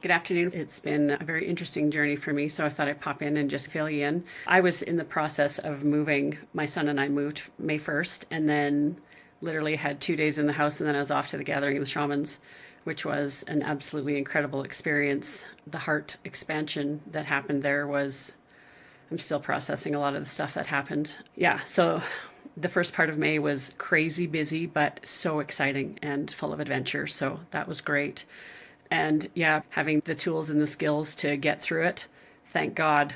Good afternoon. It's been a very interesting journey for me, so I thought I'd pop in and just fill you in. I was in the process of moving. My son and I moved May 1st, and then literally had 2 days in the house, and then I was off to the gathering of the shamans, which was an absolutely incredible experience. The heart expansion that happened there was, I'm still processing a lot of the stuff that happened. Yeah, so the first part of May was crazy busy, but so exciting and full of adventure, so that was great. And yeah, having the tools and the skills to get through it, thank God.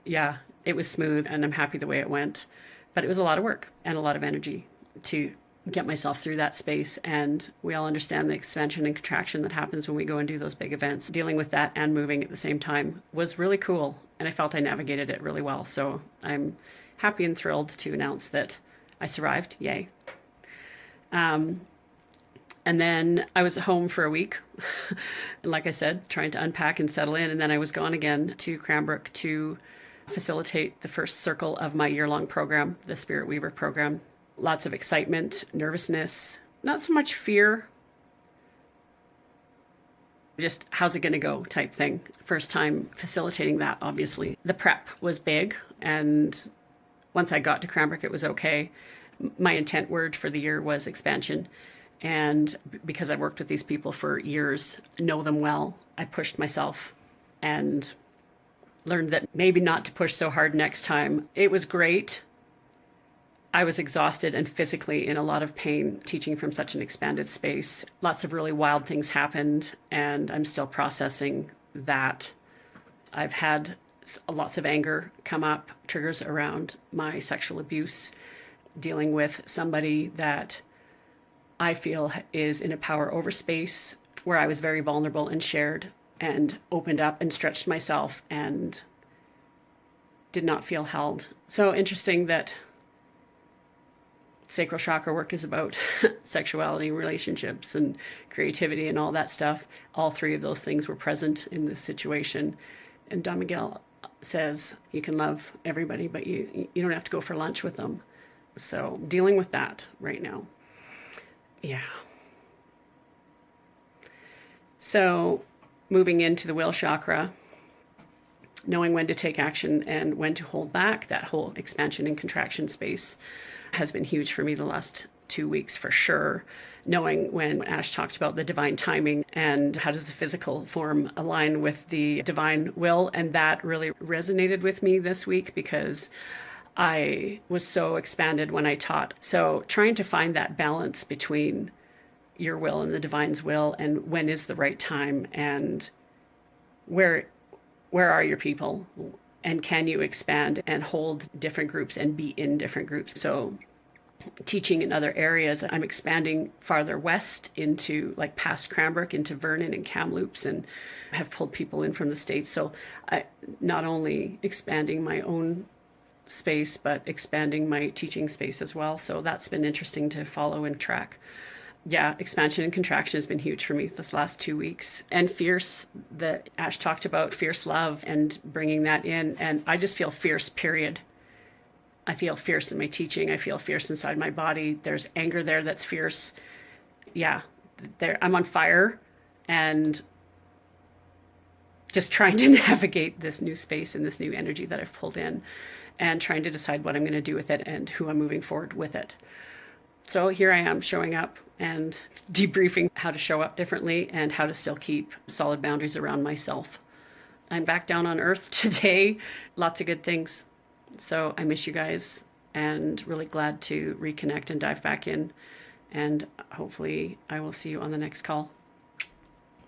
Yeah, it was smooth and I'm happy the way it went. But it was a lot of work and a lot of energy to get myself through that space. And we all understand the expansion and contraction that happens when we go and do those big events. Dealing with that and moving at the same time was really cool. And I felt I navigated it really well. So I'm happy and thrilled to announce that I survived. Yay. And then I was home for a week, and like I said, trying to unpack and settle in. And then I was gone again to Cranbrook to facilitate the first circle of my year-long program, the Spirit Weaver program. Lots of excitement, nervousness, not so much fear, just how's it going to go type thing. First time facilitating that, obviously. The prep was big, and once I got to Cranbrook, it was okay. My intent word for the year was expansion. And because I've worked with these people for years, know them well, I pushed myself and learned that maybe not to push so hard next time. It was great. I was exhausted and physically in a lot of pain teaching from such an expanded space. Lots of really wild things happened, and I'm still processing that. I've had lots of anger come up, triggers around my sexual abuse, dealing with somebody that I feel is in a power over space where I was very vulnerable and shared and opened up and stretched myself and did not feel held. So interesting that sacral chakra work is about sexuality, relationships, and creativity and all that stuff. All three of those things were present in this situation. And Don Miguel says you can love everybody, but you don't have to go for lunch with them. So dealing with that right now. Yeah. So moving into the will chakra, knowing when to take action and when to hold back, that whole expansion and contraction space has been huge for me the last 2 weeks for sure. Knowing when Ash talked about the divine timing and how does the physical form align with the divine will, and that really resonated with me this week because I was so expanded when I taught. So trying to find that balance between your will and the divine's will, and when is the right time, and where are your people, and can you expand and hold different groups and be in different groups. So teaching in other areas, I'm expanding farther west into like past Cranbrook into Vernon and Kamloops, and have pulled people in from the States. So I not only expanding my own space, but expanding my teaching space as well. So that's been interesting to follow and track. Yeah, expansion and contraction has been huge for me this last 2 weeks. And fierce, that Ash talked about fierce love and bringing that in. And I just feel fierce, period. I feel fierce in my teaching. I feel fierce inside my body. There's anger there that's fierce. Yeah, I'm on fire, and just trying to navigate this new space and this new energy that I've pulled in, and trying to decide what I'm going to do with it and who I'm moving forward with it. So here I am showing up and debriefing how to show up differently and how to still keep solid boundaries around myself. I'm back down on earth today. Lots of good things. So I miss you guys, and really glad to reconnect and dive back in. And hopefully I will see you on the next call.